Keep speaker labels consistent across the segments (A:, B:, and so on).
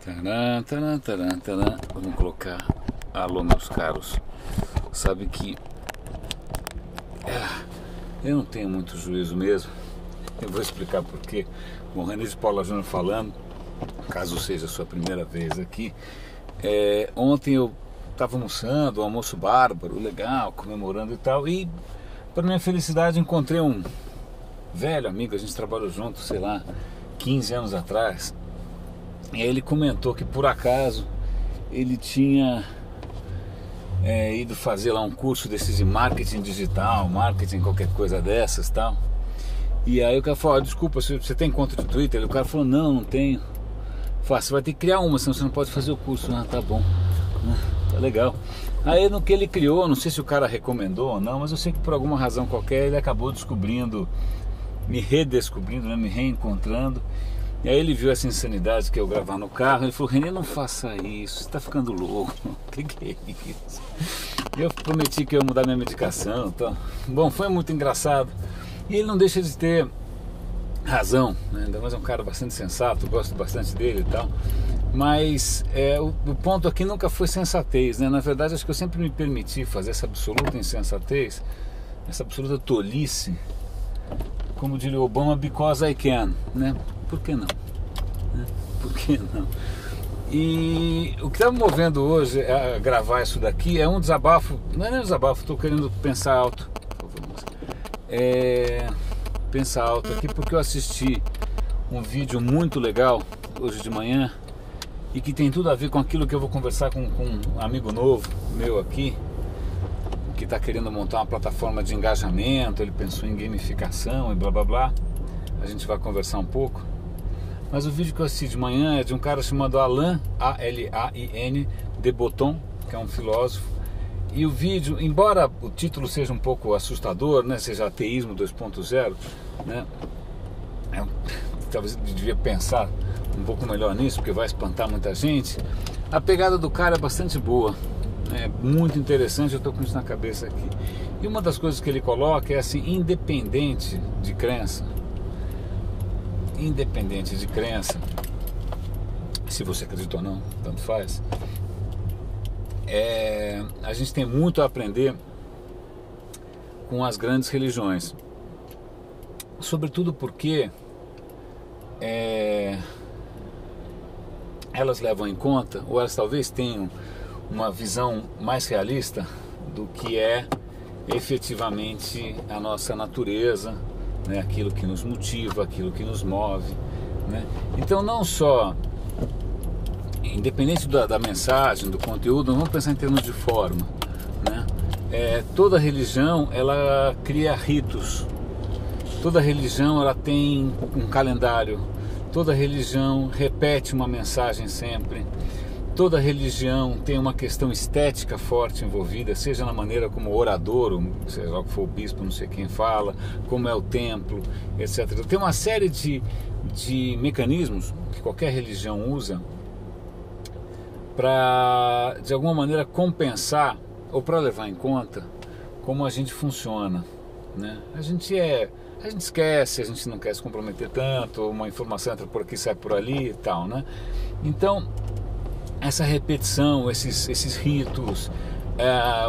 A: Taran, taran, taran, taran. Vamos colocar alô, meus caros. Sabe que eu não tenho muito juízo mesmo. Eu vou explicar por quê. Bom, René de Paula Júnior falando, caso seja a sua primeira vez aqui. Ontem eu estava almoçando, um almoço bárbaro, legal, comemorando e tal. E, para minha felicidade, encontrei um velho amigo. A gente trabalhou junto, sei lá, 15 anos atrás. E aí ele comentou que por acaso ele tinha ido fazer lá um curso desses de marketing digital, marketing qualquer coisa dessas e tal. E aí o cara falou, desculpa, você tem conta de Twitter? E o cara falou, não tenho. Falei, você vai ter que criar uma, senão você não pode fazer o curso. Tá bom, tá legal. Aí no que ele criou, não sei se o cara recomendou ou não, mas eu sei que por alguma razão qualquer ele acabou descobrindo, me redescobrindo, né, me reencontrando. E aí ele viu essa insanidade que eu gravar no carro. Ele falou, René, não faça isso, você tá ficando louco. O que é isso? Eu prometi que eu ia mudar minha medicação, então. Bom, foi muito engraçado. E ele não deixa de ter razão, né? Ainda mais é um cara bastante sensato, gosto bastante dele e tal. Mas o ponto aqui nunca foi sensatez, né? Na verdade, acho que eu sempre me permiti fazer essa absoluta insensatez, essa absoluta tolice, como diria o Obama, because I can, né? Por que não? Por que não? E o que está me movendo hoje a gravar isso daqui é um desabafo. Não é nem um desabafo, estou querendo pensar alto. Pensar alto aqui porque eu assisti um vídeo muito legal hoje de manhã e que tem tudo a ver com aquilo que eu vou conversar com um amigo novo meu aqui, que está querendo montar uma plataforma de engajamento. Ele pensou em gamificação e blá blá blá. A gente vai conversar um pouco. Mas o vídeo que eu assisti de manhã é de um cara chamado Alain, A-L-A-I-N, de Botton, que é um filósofo. E o vídeo, embora o título seja um pouco assustador, né, seja ateísmo 2.0, né, talvez eu devia pensar um pouco melhor nisso, porque vai espantar muita gente. A pegada do cara é bastante boa, é muito interessante, eu estou com isso na cabeça aqui. E uma das coisas que ele coloca é assim, independente de crença, se você acredita ou não, tanto faz, a gente tem muito a aprender com as grandes religiões, sobretudo porque elas levam em conta, ou elas talvez tenham uma visão mais realista do que é efetivamente a nossa natureza, né, aquilo que nos motiva, aquilo que nos move, né? Então não só, independente da mensagem, do conteúdo, não vamos pensar em termos de forma, né? Toda religião ela cria ritos, toda religião ela tem um calendário, toda religião repete uma mensagem sempre. Toda religião tem uma questão estética forte envolvida, seja na maneira como o orador, seja lá que for o bispo, não sei quem fala, como é o templo, etc. Tem uma série de mecanismos que qualquer religião usa para, de alguma maneira, compensar ou para levar em conta como a gente funciona, né? A gente esquece, a gente não quer se comprometer tanto, uma informação entra por aqui, sai por ali e tal, né? Então, essa repetição, esses ritos,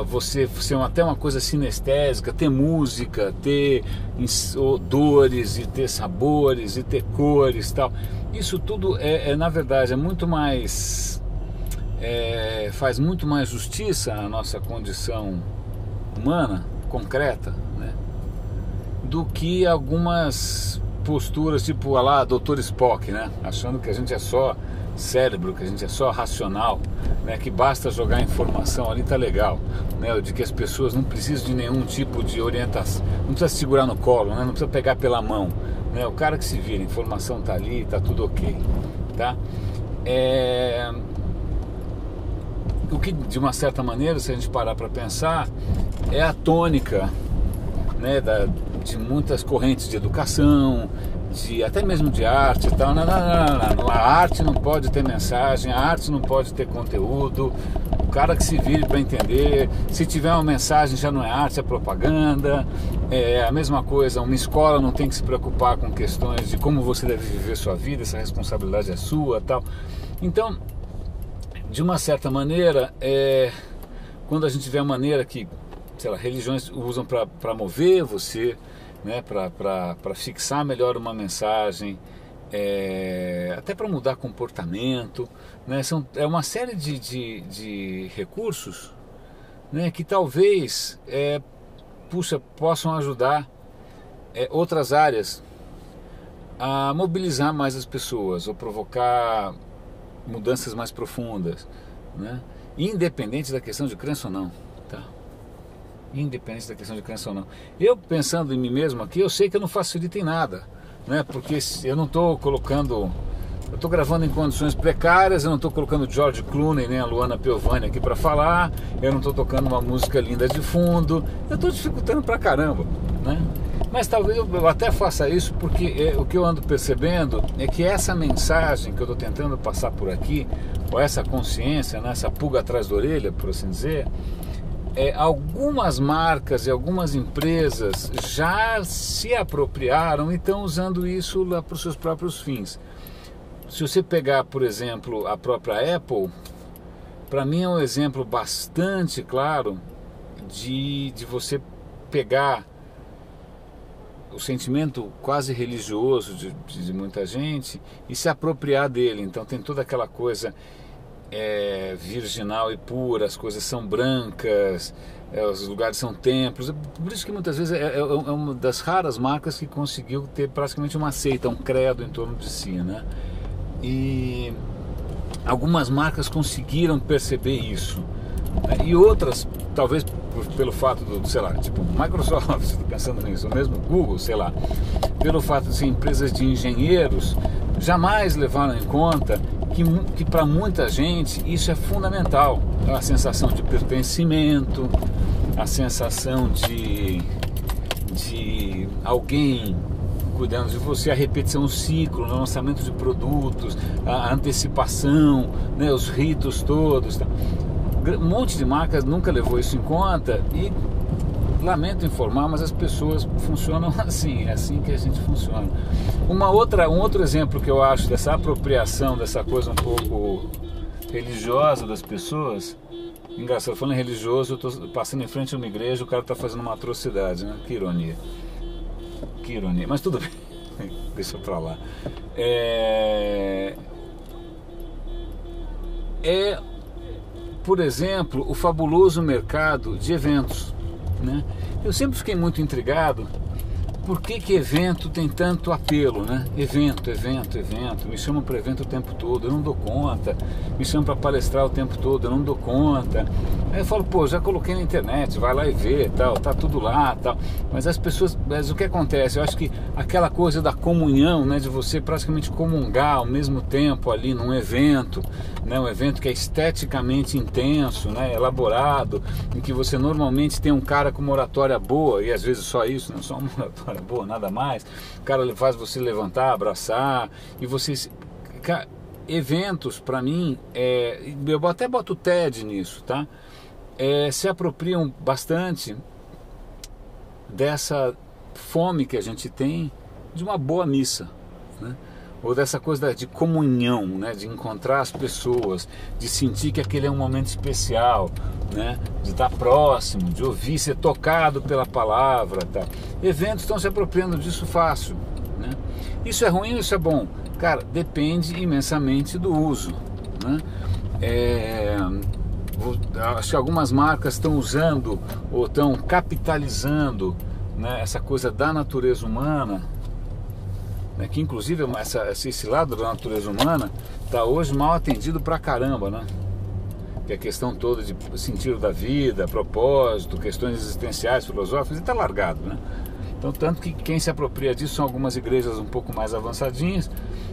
A: você até uma coisa sinestésica, ter música, ter odores e ter sabores e ter cores e tal, isso tudo na verdade é muito mais, faz muito mais justiça à nossa condição humana, concreta, né, do que algumas posturas tipo lá Dr. Spock, né, achando que a gente é só cérebro, que a gente é só racional, né, que basta jogar informação ali, tá legal, né, de que as pessoas não precisam de nenhum tipo de orientação, não precisa segurar no colo, né, não precisa pegar pela mão, né, o cara que se vira, a informação tá ali, tá tudo ok, tá? O que de uma certa maneira, se a gente parar para pensar, é a tônica, né, de muitas correntes de educação, até mesmo de arte e tal. Não, a arte não pode ter mensagem, a arte não pode ter conteúdo, o cara que se vire para entender, se tiver uma mensagem já não é arte, é propaganda. A mesma coisa, uma escola não tem que se preocupar com questões de como você deve viver sua vida, essa responsabilidade é sua, tal. Então, de uma certa maneira, quando a gente vê a maneira que, sei lá, religiões usam para mover você, né, para fixar melhor uma mensagem, até para mudar comportamento, né, é uma série de recursos, né, que talvez possam ajudar outras áreas a mobilizar mais as pessoas ou provocar mudanças mais profundas, né? Independente da questão de crença ou não, tá? Independente da questão de crença ou não. Eu, pensando em mim mesmo aqui, eu sei que eu não facilito em nada, né? Porque eu não estou colocando... Eu estou gravando em condições precárias, eu não estou colocando George Clooney nem a Luana Piovani aqui para falar, eu não estou tocando uma música linda de fundo, eu estou dificultando pra caramba, né? Mas talvez eu até faça isso porque o que eu ando percebendo é que essa mensagem que eu estou tentando passar por aqui, ou essa consciência, né, essa pulga atrás da orelha, por assim dizer, algumas marcas e algumas empresas já se apropriaram e estão usando isso lá para os seus próprios fins. Se você pegar, por exemplo, a própria Apple, para mim é um exemplo bastante claro de você pegar o sentimento quase religioso de muita gente e se apropriar dele. Então tem toda aquela coisa virginal e pura, as coisas são brancas, os lugares são templos. Por isso que muitas vezes é uma das raras marcas que conseguiu ter praticamente uma seita, um credo em torno de si, né? E algumas marcas conseguiram perceber isso, né? E outras, talvez pelo fato do, sei lá, tipo Microsoft, estou pensando nisso, ou mesmo Google, sei lá, pelo fato de ser empresas de engenheiros, jamais levaram em conta que para muita gente isso é fundamental. A sensação de pertencimento, a sensação de alguém cuidando de você, a repetição do ciclo, o lançamento de produtos, a antecipação, né, os ritos todos, tá? Um monte de marcas nunca levou isso em conta e lamento informar, mas as pessoas funcionam assim, é assim que a gente funciona. Um outro exemplo que eu acho dessa apropriação, dessa coisa um pouco religiosa das pessoas, engraçado, falando em religioso, eu estou passando em frente a uma igreja, o cara está fazendo uma atrocidade, né? Que ironia, mas tudo bem, deixa pra lá. Por exemplo, o fabuloso mercado de eventos, né? Eu sempre fiquei muito intrigado por que evento tem tanto apelo, né? Evento, me chamam para evento o tempo todo, eu não dou conta, me chamam para palestrar o tempo todo, eu não dou conta. Aí eu falo, pô, já coloquei na internet, vai lá e vê, tal, tá tudo lá, tal. Mas o que acontece? Eu acho que aquela coisa da comunhão, né, de você praticamente comungar ao mesmo tempo ali num evento, né, um evento que é esteticamente intenso, né, elaborado, em que você normalmente tem um cara com uma oratória boa, e às vezes só isso, não só uma oratória boa, nada mais. O cara faz você levantar, abraçar, e você... Eventos, para mim, eu até boto o TED nisso, tá? Se apropriam bastante dessa fome que a gente tem de uma boa missa, né? Ou dessa coisa de comunhão, né? De encontrar as pessoas, de sentir que aquele é um momento especial, né? De estar próximo, de ouvir, ser tocado pela palavra, tá? Eventos estão se apropriando disso fácil, né? Isso é ruim ou isso é bom? Cara, depende imensamente do uso, né? Acho que algumas marcas estão usando ou estão capitalizando, né, essa coisa da natureza humana, né, que inclusive esse lado da natureza humana está hoje mal atendido pra caramba, né? Que é a questão toda de sentido da vida, propósito, questões existenciais, filosóficas, está largado, né? Então, tanto que quem se apropria disso são algumas igrejas um pouco mais avançadinhas,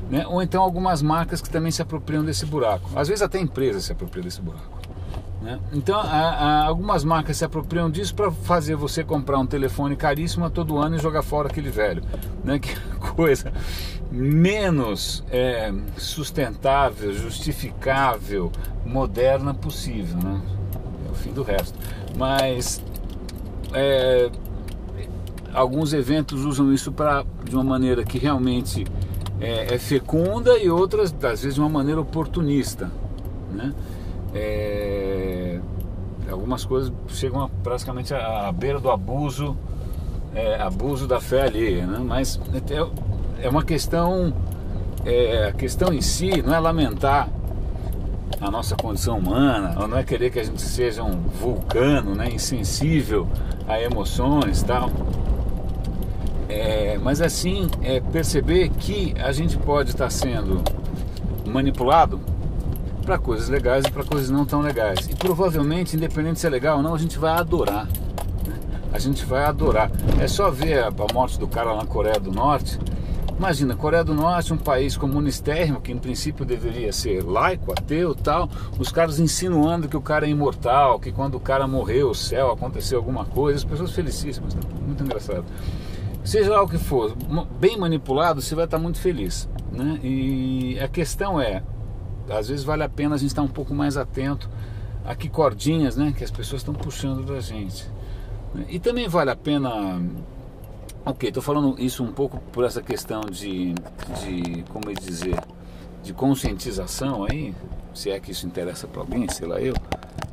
A: né? Ou então algumas marcas que também se apropriam desse buraco. Às vezes até empresas se apropriam desse buraco, né? Então, algumas marcas se apropriam disso para fazer você comprar um telefone caríssimo a todo ano e jogar fora aquele velho, né? Que coisa menos sustentável, justificável, moderna possível, né? É o fim do resto. Mas alguns eventos usam isso de uma maneira que realmente é fecunda e outras, às vezes, de uma maneira oportunista, né? Algumas coisas chegam praticamente à beira do abuso, abuso da fé alheia, né? Mas é uma questão, a questão em si não é lamentar a nossa condição humana, ou não é querer que a gente seja um vulcano, né, insensível a emoções e tal, mas assim, perceber que a gente pode estar sendo manipulado para coisas legais e para coisas não tão legais, e provavelmente, independente se é legal ou não, a gente vai adorar, né? A gente vai adorar. É só ver a morte do cara lá na Coreia do Norte. Imagina, Coreia do Norte, um país comunistérrimo, que em princípio deveria ser laico, ateu e tal, os caras insinuando que o cara é imortal, que quando o cara morreu, o céu, aconteceu alguma coisa, as pessoas felicíssimas, né? Muito engraçado. Seja lá o que for, bem manipulado, você vai estar muito feliz, né? E a questão é, às vezes vale a pena a gente estar um pouco mais atento a que cordinhas, né, que as pessoas estão puxando da gente. E também vale a pena... Ok, estou falando isso um pouco por essa questão de como dizer, de conscientização aí, se é que isso interessa para alguém, sei lá eu,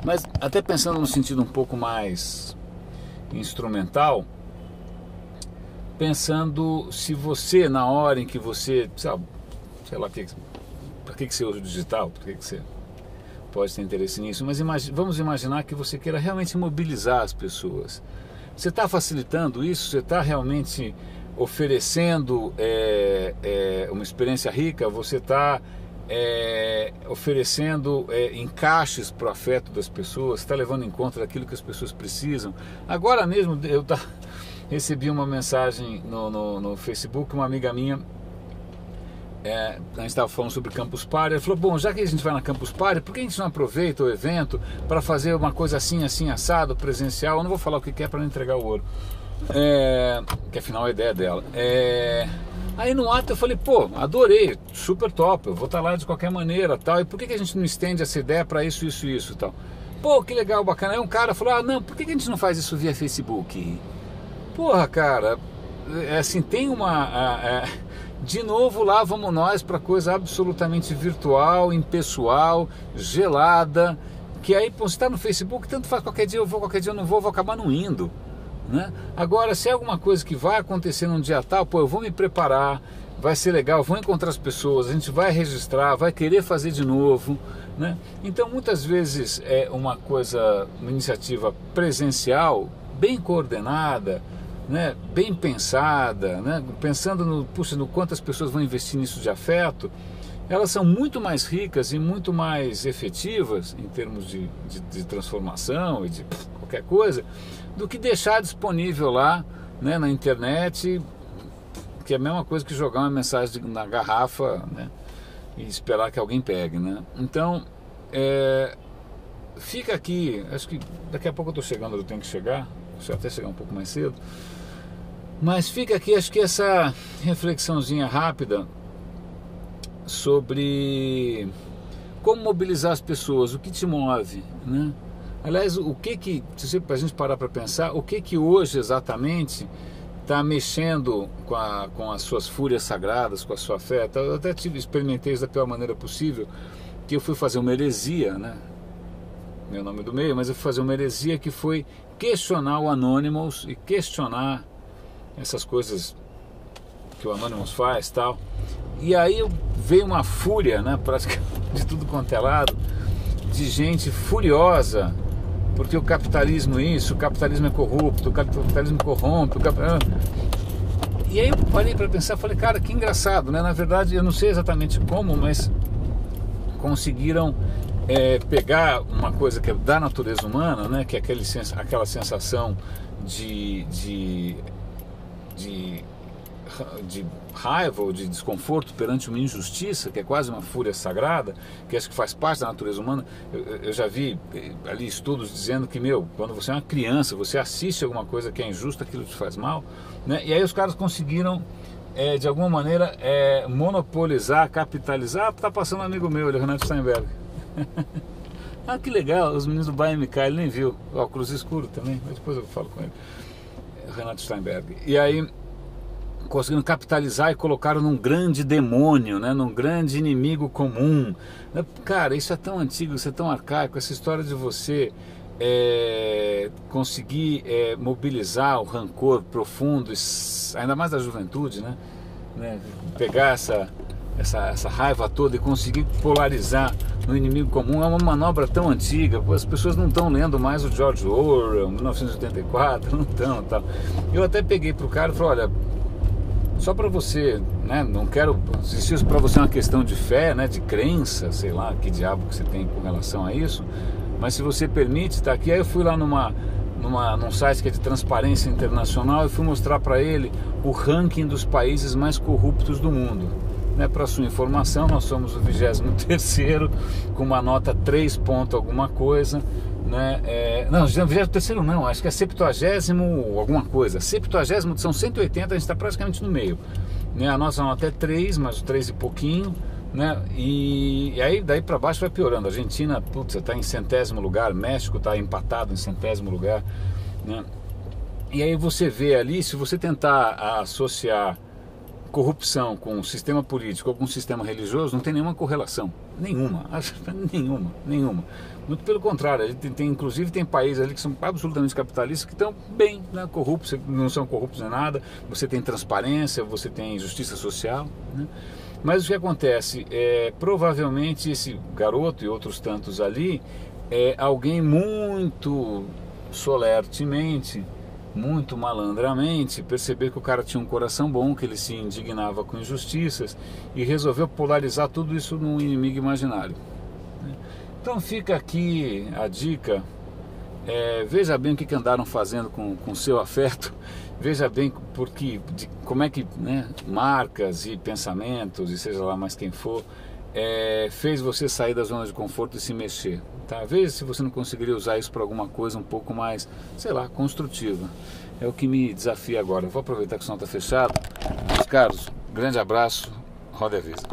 A: mas até pensando no sentido um pouco mais instrumental, pensando se você, na hora em que você, sabe, sei lá, para que você usa o digital, para que você pode ter interesse nisso, mas vamos imaginar que você queira realmente mobilizar as pessoas. Você está facilitando isso? Você está realmente oferecendo uma experiência rica? Você está oferecendo encaixes para o afeto das pessoas? Está levando em conta aquilo que as pessoas precisam? Agora mesmo eu recebi uma mensagem no Facebook, uma amiga minha, a gente estava falando sobre Campus Party, ela falou, bom, já que a gente vai na Campus Party, por que a gente não aproveita o evento para fazer uma coisa assim, assim, assado, presencial? Eu não vou falar o que é para não entregar o ouro, que afinal é a ideia dela. Aí no ato eu falei, pô, adorei, super top, eu vou estar lá de qualquer maneira, tal, e por que a gente não estende essa ideia para isso e tal? Pô, que legal, bacana. Aí um cara falou, não, por que a gente não faz isso via Facebook? Porra, cara, assim, tem de novo lá vamos nós para coisa absolutamente virtual, impessoal, gelada, que aí, pô, você está no Facebook, tanto faz, qualquer dia eu vou, qualquer dia eu não vou acabar não indo, né? Agora, se é alguma coisa que vai acontecer num dia tal, pô, eu vou me preparar, vai ser legal, vou encontrar as pessoas, a gente vai registrar, vai querer fazer de novo, né? Então, muitas vezes é uma iniciativa presencial, bem coordenada, né, bem pensada, né, pensando no quanto as pessoas vão investir nisso de afeto, elas são muito mais ricas e muito mais efetivas em termos de transformação e de qualquer coisa, do que deixar disponível lá, né, na internet, que é a mesma coisa que jogar uma mensagem na garrafa, né, e esperar que alguém pegue, né? Então, fica aqui, acho que daqui a pouco eu estou chegando, eu tenho que chegar, deixa eu até chegar um pouco mais cedo. Mas fica aqui, acho que essa reflexãozinha rápida sobre como mobilizar as pessoas, o que te move, né? Aliás, se a gente parar para pensar, o que hoje exatamente está mexendo com as suas fúrias sagradas, com a sua fé? Eu até experimentei isso da pior maneira possível, que eu fui fazer uma heresia, né? Meu nome do meio, mas eu fui fazer uma heresia que foi questionar o Anonymous e questionar essas coisas que o Anonymous faz, tal. E aí veio uma fúria, né, praticamente de tudo quanto é lado, de gente furiosa, porque o capitalismo o capitalismo é corrupto, o capitalismo corrompe, E aí eu parei para pensar, falei, cara, que engraçado, né? Na verdade, eu não sei exatamente como, mas conseguiram pegar uma coisa que é da natureza humana, né, que é aquela sensação de raiva ou de desconforto perante uma injustiça, que é quase uma fúria sagrada, que acho que faz parte da natureza humana. Eu já vi ali estudos dizendo que, quando você é uma criança, você assiste alguma coisa que é injusta, aquilo te faz mal, né? E aí os caras conseguiram, de alguma maneira, monopolizar, capitalizar. Tá passando um amigo meu, ele, Renato Steinberg. Ah, que legal, os meninos do Bayern MK, ele nem viu, óculos escuro também, mas depois eu falo com ele, Renato Steinberg. E aí conseguiram capitalizar e colocaram num grande demônio, né, num grande inimigo comum. Cara, isso é tão antigo, isso é tão arcaico, essa história de você conseguir mobilizar o rancor profundo, ainda mais da juventude, né, pegar essa raiva toda e conseguir polarizar no inimigo comum, é uma manobra tão antiga. As pessoas não estão lendo mais o George Orwell, 1984, não estão, tal. Eu até peguei pro cara e falei, olha, só para você, né, não quero, se isso para você é uma questão de fé, né, de crença, sei lá, que diabo que você tem com relação a isso, mas se você permite, tá aqui. Aí eu fui lá num site que é de transparência internacional e fui mostrar para ele o ranking dos países mais corruptos do mundo. Né, para sua informação, nós somos o 23º, com uma nota 3 ponto alguma coisa, né? Não, 23º não, acho que é 70º alguma coisa. 70º são 180, a gente está praticamente no meio, né? A nossa nota é 3, mas 3 e pouquinho, né? E aí daí para baixo vai piorando. A Argentina, putz, está em 100º lugar, México está empatado em 100º lugar, né? E aí você vê ali, se você tentar associar corrupção com o sistema político ou com o sistema religioso, não tem nenhuma correlação, nenhuma. Muito pelo contrário, inclusive tem países ali que são absolutamente capitalistas que estão bem, né, corruptos, não são corruptos em nada. Você tem transparência, você tem justiça social, né? Mas o que acontece provavelmente esse garoto e outros tantos ali alguém muito solertemente, muito malandramente, perceber que o cara tinha um coração bom, que ele se indignava com injustiças e resolveu polarizar tudo isso num inimigo imaginário. Então fica aqui a dica, veja bem o que andaram fazendo com seu afeto, veja bem como é que, né, marcas e pensamentos, e seja lá mais quem for, fez você sair da zona de conforto e se mexer. Tá? Veja se você não conseguiria usar isso para alguma coisa um pouco mais, sei lá, construtiva. É o que me desafia agora. Eu vou aproveitar que o som está fechado. Meus caros, grande abraço, roda e avisa.